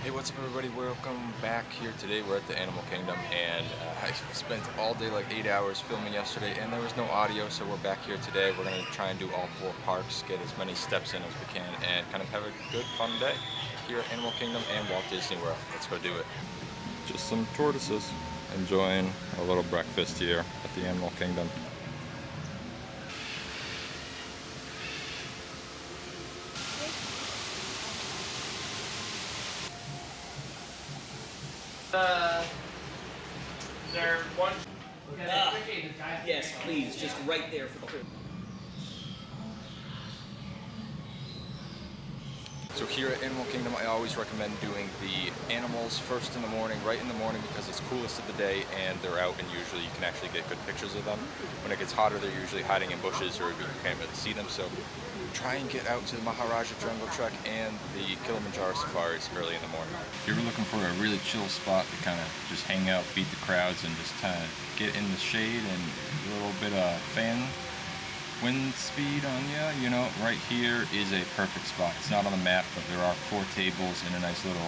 Hey, what's up everybody? Welcome back here today. We're at the Animal Kingdom and I spent all day, like 8 hours filming yesterday, and there was no audio, so we're back here today. We're going to try and do all 4 parks, get as many steps in as we can, and kind of have a good fun day here at Animal Kingdom and Walt Disney World. Let's go do it. Just some tortoises enjoying a little breakfast here at the Animal Kingdom. There one. Yes, please, just right there for the whole. So here at Animal Kingdom, I always recommend doing the animals first in the morning, right in the morning, because it's coolest of the day and they're out and usually you can actually get good pictures of them. When it gets hotter, they're usually hiding in bushes or you can't really see them. So try and get out to the Maharaja Jungle Trek and the Kilimanjaro Safaris early in the morning. If you're looking for a really chill spot to kind of just hang out, beat the crowds, and just kind of get in the shade and a little bit of fan wind speed on you know, right here is a perfect spot. It's not on the map, but there are 4 tables and a nice little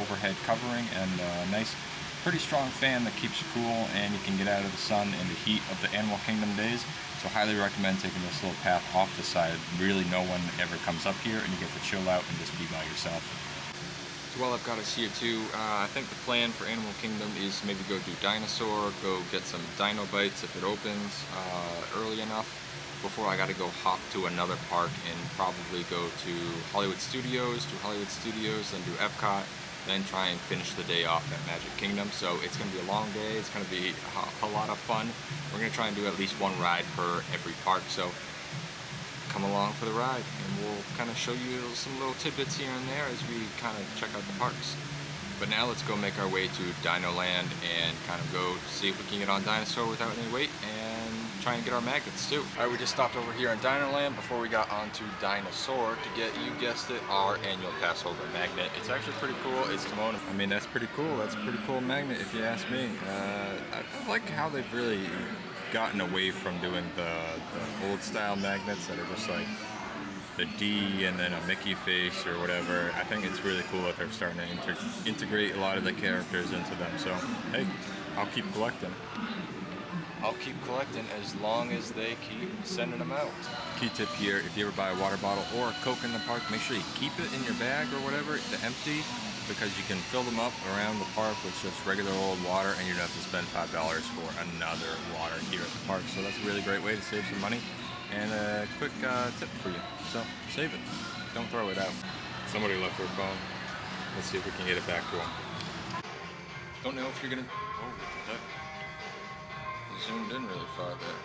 overhead covering and a nice, pretty strong fan that keeps you cool, and you can get out of the sun and the heat of the Animal Kingdom days. So highly recommend taking this little path off the side. Really no one ever comes up here and you get to chill out and just be by yourself. So while I've got us here too, I think the plan for Animal Kingdom is maybe go do Dinosaur, go get some Dino Bites if it opens early enough before I gotta go hop to another park and probably go to Hollywood Studios, then do Epcot, then try and finish the day off at Magic Kingdom. So it's gonna be a long day, it's gonna be a lot of fun. We're gonna try and do at least 1 ride per every park, so come along for the ride and we'll kind of show you some little tidbits here and there as we kind of check out the parks. But now let's go make our way to Dino Land and kind of go see if we can get on Dinosaur without any wait and try and get our magnets too. Alright, we just stopped over here in Dino Land before we got onto Dinosaur to get, you guessed it, our annual pass holder magnet. It's actually pretty cool. It's Timon. I mean, that's pretty cool. That's a pretty cool magnet if you ask me. I like how they've really gotten away from doing the old style magnets that are just like the D and then a Mickey face or whatever. I think it's really cool that they're starting to integrate a lot of the characters into them. So, hey, I'll keep collecting. I'll keep collecting as long as they keep sending them out. Key tip here, if you ever buy a water bottle or a Coke in the park, make sure you keep it in your bag or whatever, empty, because you can fill them up around the park with just regular old water and you don't have to spend $5 for another water here at the park. So that's a really great way to save some money and a quick tip for you. So save it, don't throw it out. Somebody left their phone. Let's see if we can get it back to them. Don't know if you're gonna, oh, what the heck? Zoomed in really far there.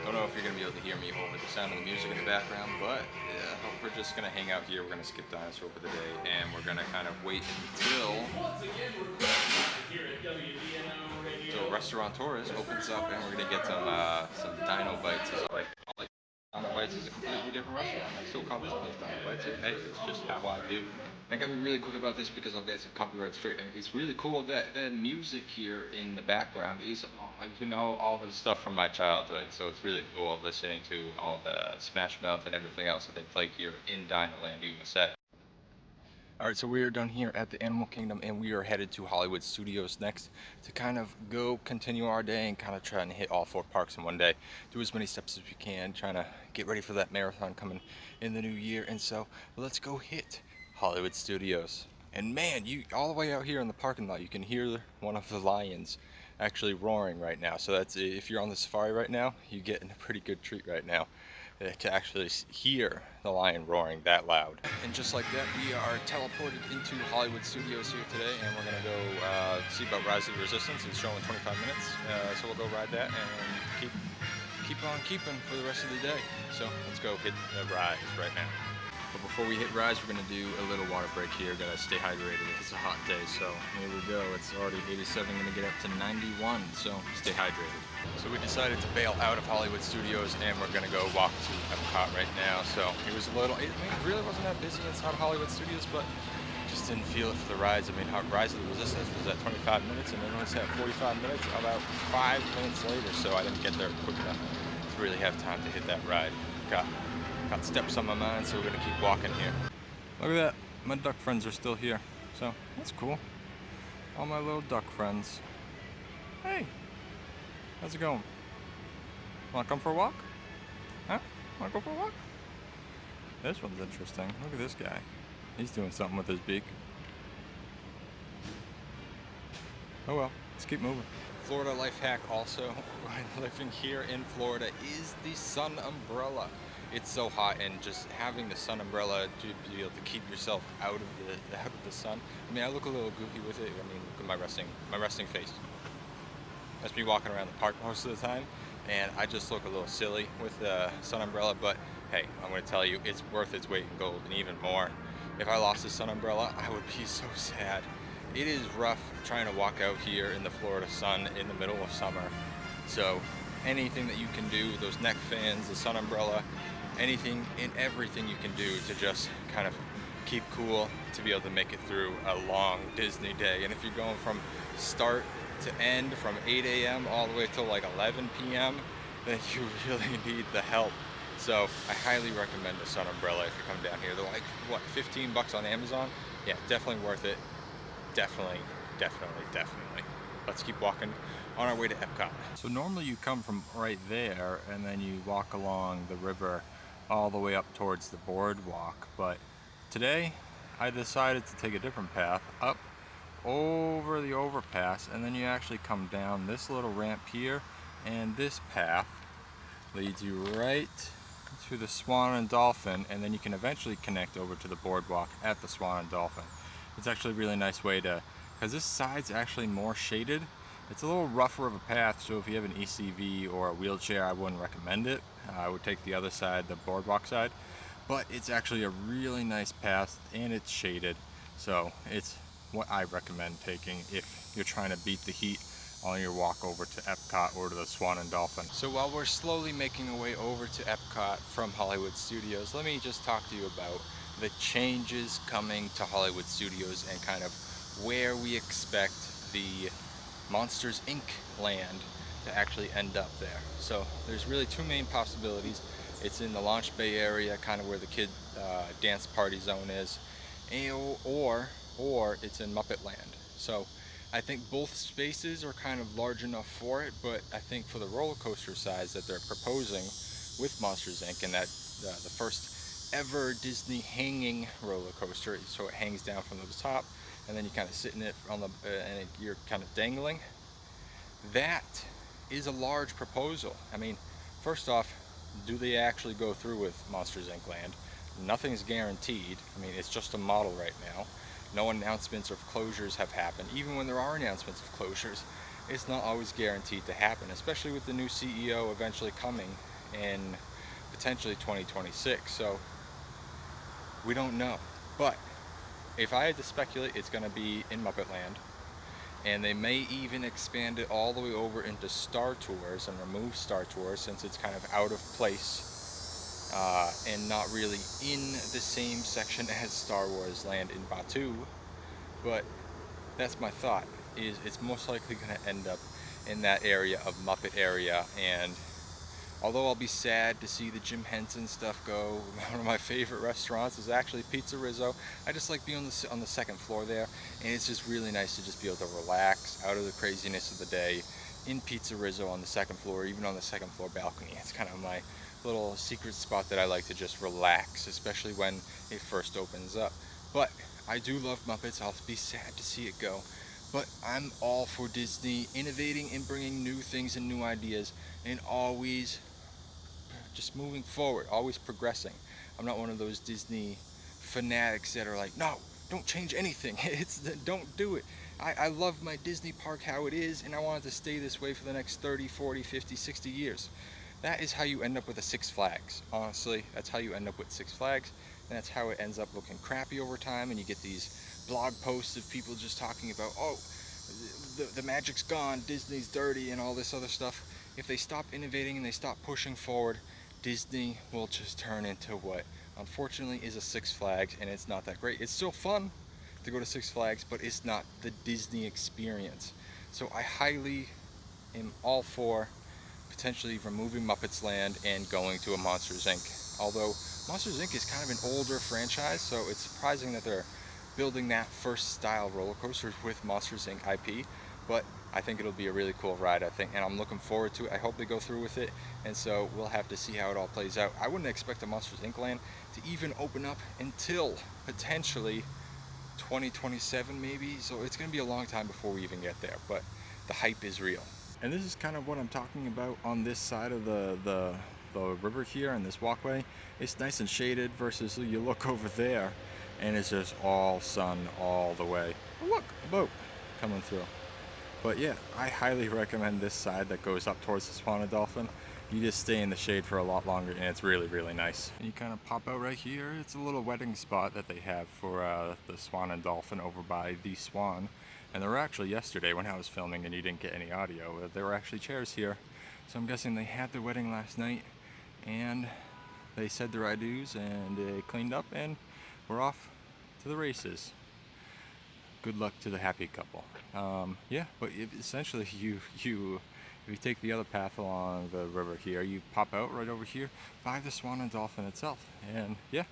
Don't know if you're going to be able to hear me over the sound of the music in the background, but yeah, we're just going to hang out here. We're going to skip Dinosaur for the day, and we're going to kind of wait until Restaurateurs opens up, and we're going to get some Dino Bites. Dino Bites is a completely different restaurant. I still call this place Dino Bites. Hey, it's just how I do. I gotta be really quick about this because I'll get some copyright straight. It's really cool that the music here in the background is, you know, all the stuff from my childhood. So it's really cool listening to all the Smash Mouth and everything else that they play here in Dino Land USA. Alright, so we are done here at the Animal Kingdom and we are headed to Hollywood Studios next to kind of go continue our day and kind of try and hit all 4 parks in one day. Do as many steps as we can, trying to get ready for that marathon coming in the new year. And so let's go hit Hollywood Studios. And man, you all the way out here in the parking lot, you can hear one of the lions actually roaring right now. So that's, if you're on the safari right now, you're getting a pretty good treat right now to actually hear the lion roaring that loud. And just like that, we are teleported into Hollywood Studios here today, and we're gonna go see about Rise of the Resistance. It's showing 25 minutes, so we'll go ride that and keep on keeping for the rest of the day. So let's go hit Rise right now. But before we hit Rise, we're going to do a little water break here. Gotta stay hydrated. It's a hot day, so here we go. It's already 87, going to get up to 91, so stay hydrated. So we decided to bail out of Hollywood Studios, and we're going to go walk to Epcot right now. So it was a little, it really wasn't that busy inside Hollywood Studios, but just didn't feel it for the rides. I mean, Rise of the Resistance was at 25 minutes, and then once at 45 minutes, about 5 minutes later, so I didn't get there quick enough to really have time to hit that ride. Got steps on my mind, so we're gonna keep walking here. Look at that my duck friends are still here, so that's cool. All my little duck friends. Hey, how's it going? Wanna come for a walk? Huh? Wanna go for a walk? This one's interesting. Look at this guy. He's doing something with his beak. Oh well, let's keep moving. Florida life hack also, when living here in Florida, is the sun umbrella. It's so hot, and just having the sun umbrella to be able to keep yourself out of the sun. I mean, I look a little goofy with it. I mean, look at my resting face. That's me walking around the park most of the time, and I just look a little silly with the sun umbrella. But hey, I'm going to tell you, it's worth its weight in gold, and even more. If I lost the sun umbrella, I would be so sad. It is rough trying to walk out here in the Florida sun in the middle of summer. So anything that you can do, those neck fans, the sun umbrella, anything and everything you can do to just kind of keep cool, to be able to make it through a long Disney day. And if you're going from start to end, from 8 a.m. all the way till like 11 p.m., then you really need the help. So I highly recommend a sun umbrella if you come down here. They're like, what, 15 bucks on Amazon? Yeah, definitely worth it. Definitely. Let's keep walking on our way to Epcot. So normally you come from right there and then you walk along the river all the way up towards the boardwalk. But today I decided to take a different path up over the overpass, and then you actually come down this little ramp here, and this path leads you right to the Swan and Dolphin, and then you can eventually connect over to the boardwalk at the Swan and Dolphin. It's actually a really nice way to, because this side's actually more shaded. It's a little rougher of a path, so if you have an ECV or a wheelchair, I wouldn't recommend it. I would take the other side, the boardwalk side. But it's actually a really nice path, and it's shaded. So it's what I recommend taking if you're trying to beat the heat on your walk over to Epcot or to the Swan and Dolphin. So while we're slowly making our way over to Epcot from Hollywood Studios, let me just talk to you about the changes coming to Hollywood Studios and kind of where we expect the Monsters Inc. land to actually end up there. So there's really two main possibilities. It's in the Launch Bay area, kind of where the kid dance party zone is, or it's in Muppet Land. So I think both spaces are kind of large enough for it, but I think for the roller coaster size that they're proposing with Monsters Inc. and that the first ever Disney hanging roller coaster, so it hangs down from the top and then you kind of sit in it on the and you're kind of dangling. That is a large proposal. I mean, first off, do they actually go through with Monsters Inc. Land? Nothing's guaranteed. I mean, it's just a model right now. No announcements of closures have happened. Even when there are announcements of closures, it's not always guaranteed to happen, especially with the new CEO eventually coming in potentially 2026. So we don't know. But if I had to speculate, it's going to be in Muppet Land. And they may even expand it all the way over into Star Tours and remove Star Tours, since it's kind of out of place and not really in the same section as Star Wars Land in Batuu. But that's my thought, is it's most likely going to end up in that area of Muppet area. And although I'll be sad to see the Jim Henson stuff go, one of my favorite restaurants is actually Pizza Rizzo. I just like being on the second floor there, and it's just really nice to just be able to relax out of the craziness of the day in Pizza Rizzo on the second floor, even on the second floor balcony. It's kind of my little secret spot that I like to just relax, especially when it first opens up. But I do love Muppets. I'll be sad to see it go. But I'm all for Disney innovating and bringing new things and new ideas, and always just moving forward, always progressing. I'm not one of those Disney fanatics that are like, no, don't change anything. Don't do it. I love my Disney park how it is, and I want it to stay this way for the next 30, 40, 50, 60 years. That is how you end up with a Six Flags. Honestly, that's how you end up with Six Flags, and that's how it ends up looking crappy over time, and you get these blog posts of people just talking about, oh, the magic's gone, Disney's dirty, and all this other stuff. If they stop innovating and they stop pushing forward, Disney will just turn into what unfortunately is a Six Flags, and it's not that great. It's still fun to go to Six Flags, but it's not the Disney experience. So I highly am all for potentially removing Muppets Land and going to a Monsters Inc. Although Monsters Inc. is kind of an older franchise, so it's surprising that they're building that first style roller coaster with Monsters Inc. IP. But I think it'll be a really cool ride, I think, and I'm looking forward to it. I hope they go through with it, and so we'll have to see how it all plays out. I wouldn't expect the Monsters Inc. land to even open up until potentially 2027 maybe, so it's going to be a long time before we even get there, but the hype is real. And this is kind of what I'm talking about on this side of the river here and this walkway. It's nice and shaded versus you look over there and it's just all sun all the way. Oh, look, a boat coming through. But yeah, I highly recommend this side that goes up towards the Swan and Dolphin. You just stay in the shade for a lot longer and it's really, really nice. And you kind of pop out right here. It's a little wedding spot that they have for the Swan and Dolphin over by the Swan. And there were actually yesterday when I was filming and you didn't get any audio, there were actually chairs here. So I'm guessing they had the wedding last night and they said their adieus and they cleaned up and we're off to the races. Good luck to the happy couple. Yeah, but essentially if you take the other path along the river here, you pop out right over here by the Swan and Dolphin itself. And yeah,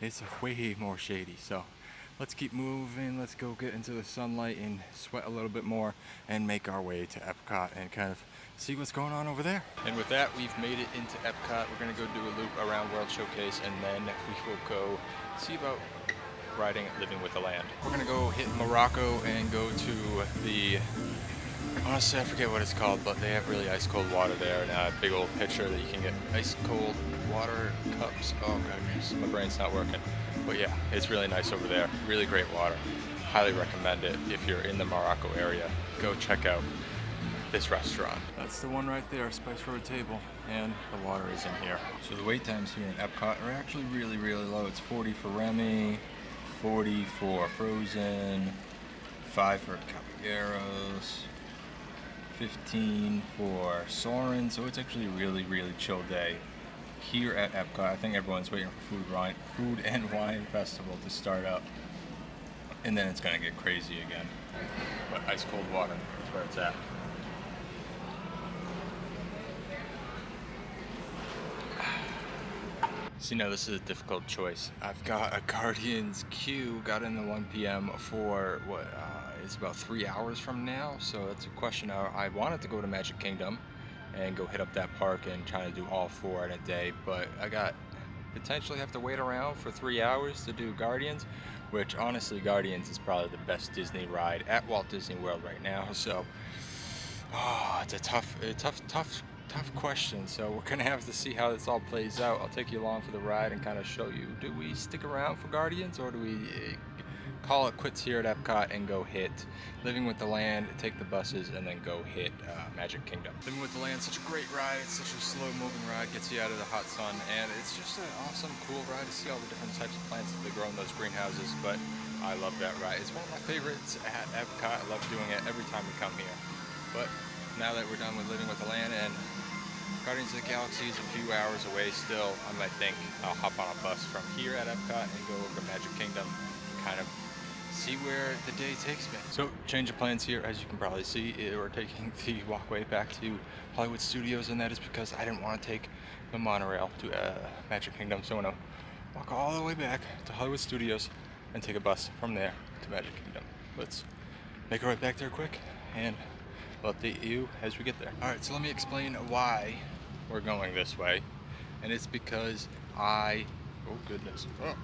it's way more shady. So let's keep moving. Let's go get into the sunlight and sweat a little bit more and make our way to Epcot and kind of see what's going on over there. And with that, we've made it into Epcot. We're gonna go do a loop around World Showcase and then we will go see about riding Living with the Land. We're gonna go hit Morocco and go to the, honestly I forget what it's called, but they have really ice cold water there and a big old pitcher that you can get ice cold water cups. Oh goodness, my brain's not working. But yeah, it's really nice over there. Really great water. Highly recommend it if you're in the Morocco area. Go check out this restaurant. That's the one right there, Spice Road Table, and the water is in here. So the wait times here in Epcot are actually really, really low. It's 40 for Remy, 40 for Frozen, 5 for Caballeros, 15 for Soarin', so it's actually a really, really chill day here at Epcot. I think everyone's waiting for Food and Wine Festival to start up, and then it's gonna get crazy again. But ice cold water is where it's at. So you know, this is a difficult choice. I've got a Guardians queue, got in the 1 p.m. for what, it's about 3 hours from now, so that's a question. I wanted to go to Magic Kingdom and go hit up that park and try to do all 4 in a day, but I got potentially have to wait around for 3 hours to do Guardians, which honestly Guardians is probably the best Disney ride at Walt Disney World right now, so it's a tough question. So we're gonna have to see how this all plays out. I'll take you along for the ride and kind of show you, do we stick around for Guardians or do we call it quits here at Epcot and go hit Living with the Land, take the buses, and then go hit Magic Kingdom. Living with the Land, such a great ride. It's such a slow moving ride, gets you out of the hot sun, and it's just an awesome, cool ride to see all the different types of plants that they grow in those greenhouses. But I love that ride. It's one of my favorites at Epcot. I love doing it every time we come here. But now that we're done with Living with the Land and Guardians of the Galaxy is a few hours away still, I might think I'll hop on a bus from here at Epcot and go over to Magic Kingdom, kind of see where the day takes me. So, change of plans here. As you can probably see, we're taking the walkway back to Hollywood Studios, and that is because I didn't want to take the monorail to Magic Kingdom, so I'm going to walk all the way back to Hollywood Studios and take a bus from there to Magic Kingdom. Let's make our way back there quick, and I'll update you as we get there. Alright, so let me explain why we're going this way. And it's because oh goodness. Oh.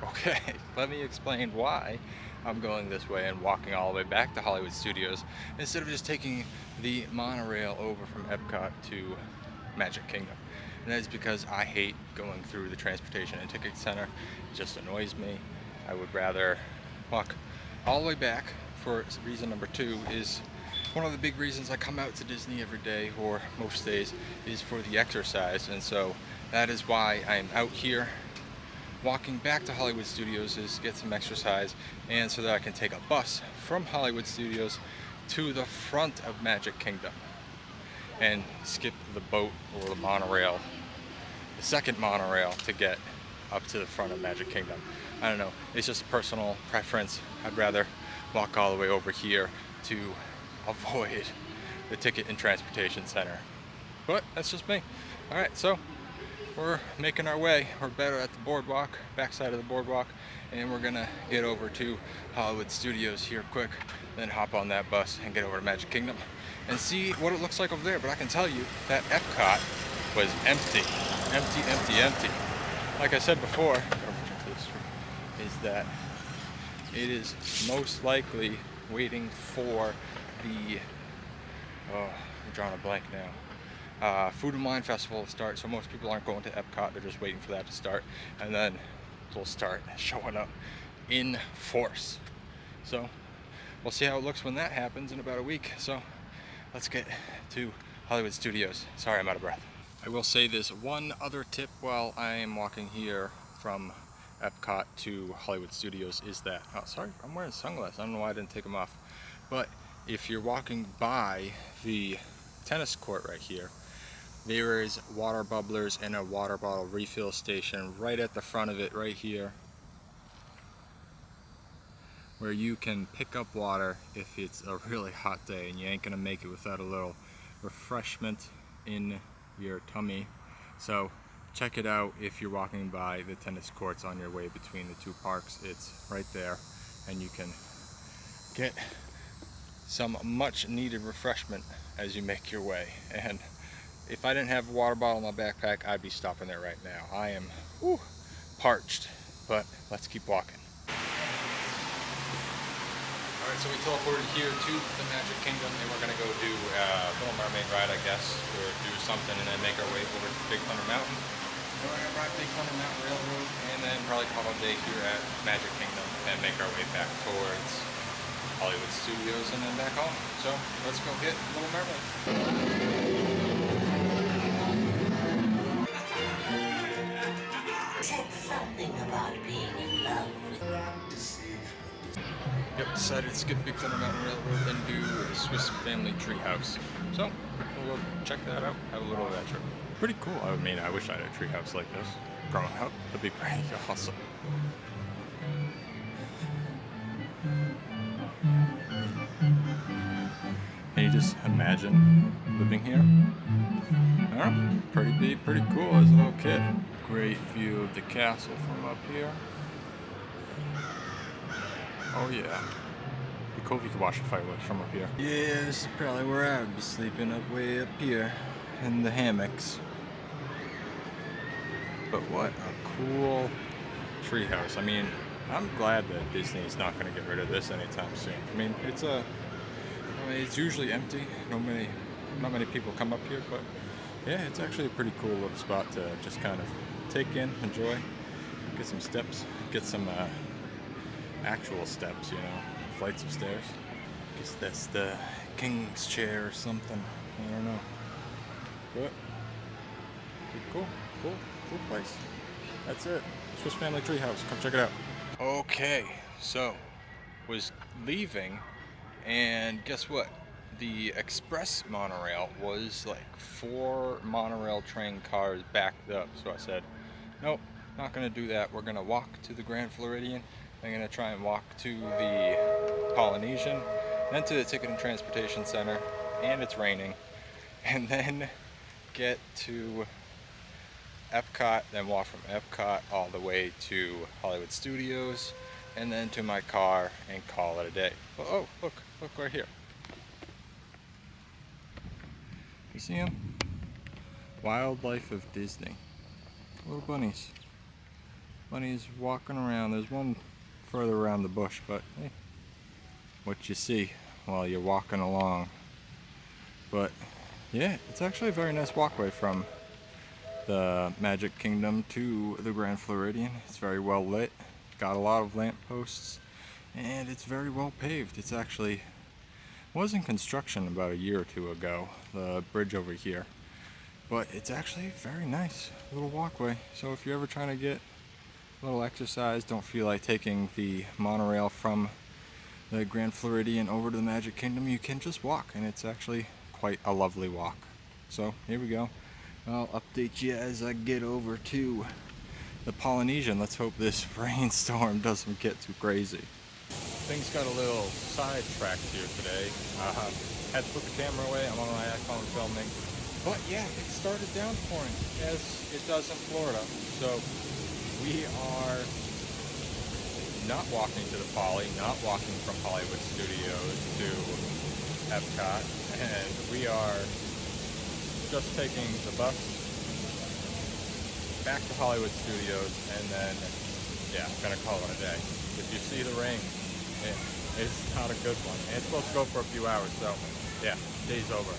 Okay, let me explain why I'm going this way and walking all the way back to Hollywood Studios instead of just taking the monorail over from Epcot to Magic Kingdom. And that is because I hate going through the transportation and ticket center. It just annoys me. I would rather walk all the way back. For reason number 2 is one of the big reasons I come out to Disney every day, or most days, is for the exercise, and so that is why I am out here walking back to Hollywood Studios, is to get some exercise, and so that I can take a bus from Hollywood Studios to the front of Magic Kingdom and skip the boat or the monorail, the second monorail, to get up to the front of Magic Kingdom. I don't know, it's just a personal preference. I'd rather walk all the way over here to avoid the Ticket and Transportation Center. But that's just me. All right, so we're making our way. We're better at the boardwalk, backside of the boardwalk, and we're gonna get over to Hollywood Studios here quick, then hop on that bus and get over to Magic Kingdom and see what it looks like over there. But I can tell you that Epcot was empty, empty, empty, empty. Like I said before, is that it is most likely waiting for the, oh, I'm drawing a blank now, Food and Wine Festival to start. So most people aren't going to Epcot, they're just waiting for that to start, and then we'll start showing up in force. So we'll see how it looks when that happens in about a week. So let's get to Hollywood Studios. Sorry, I'm out of breath. I will say this one other tip while I am walking here from Epcot to Hollywood Studios is that, oh sorry, I'm wearing sunglasses, I don't know why I didn't take them off, but if you're walking by the tennis court right here, there is water bubblers and a water bottle refill station right at the front of it right here, where you can pick up water if it's a really hot day and you ain't gonna make it without a little refreshment in your tummy. So check it out if you're walking by the tennis courts on your way between the two parks. It's right there, and you can get some much needed refreshment as you make your way. And if I didn't have a water bottle in my backpack, I'd be stopping there right now. I am parched, but let's keep walking. Alright, so we teleported here to the Magic Kingdom, and we're going to go do Little Mermaid ride, I guess, or do something, and then make our way over to Big Thunder Mountain. We're going to ride Big Thunder Mountain Railroad, and then probably call it a day here at Magic Kingdom, and make our way back towards Hollywood Studios, and then back home. So let's go get Little Mermaid. Said something about being in love with. Yep, decided to skip Big Thunder Mountain Railroad and do a Swiss Family Treehouse. So we'll go check that out, have a little adventure. Pretty cool. I mean, I wish I had a treehouse like this growing up. That'd be pretty awesome. Can you just imagine living here? I don't know, pretty cool as a little kid. Great view of the castle from up here. Oh yeah. It'd be cool if you could watch the fireworks from up here. Yeah, this is probably where I would be sleeping, up way up here in the hammocks. But what a cool treehouse. I mean, I'm glad that Disney is not going to get rid of this anytime soon. I mean, it's usually empty. Not many people come up here, but yeah, it's actually a pretty cool little spot to just kind of take in, enjoy, get some steps, get some actual steps, you know, flights of stairs. Guess that's the King's Chair or something. I don't know. But cool place. That's it. Swiss Family Treehouse. Come check it out. Okay, so was leaving, and guess what? The express monorail was like 4 monorail train cars backed up. So I said, nope, not gonna do that. We're gonna walk to the Grand Floridian. I'm gonna try and walk to the Polynesian, then to the Ticket and Transportation Center, and it's raining, and then get to Epcot, then walk from Epcot all the way to Hollywood Studios, and then to my car and call it a day. Oh, look right here. You see them? Wildlife of Disney. Little bunnies. Bunnies walking around. There's one further around the bush, but hey, what you see while you're walking along. But yeah, it's actually a very nice walkway from the Magic Kingdom to the Grand Floridian. It's very well lit, got a lot of lamp posts, and it's very well paved. It's actually was in construction about a year or two ago, the bridge over here, but it's actually very nice little walkway. So if you're ever trying to get a little exercise, don't feel like taking the monorail from the Grand Floridian over to the Magic Kingdom, you can just walk, and it's actually quite a lovely walk. So here we go. I'll update you as I get over to the Polynesian. Let's hope this rainstorm doesn't get too crazy. Things got a little sidetracked here today. had to put the camera away. I'm on my iPhone filming. But yeah, it started downpouring as it does in Florida. So we are not walking to the Poly, not walking from Hollywood Studios to Epcot, and we are just taking the bus back to Hollywood Studios, and then, yeah, gonna call it a day. If you see the rain, it's not a good one. And it's supposed to go for a few hours, so yeah, day's over.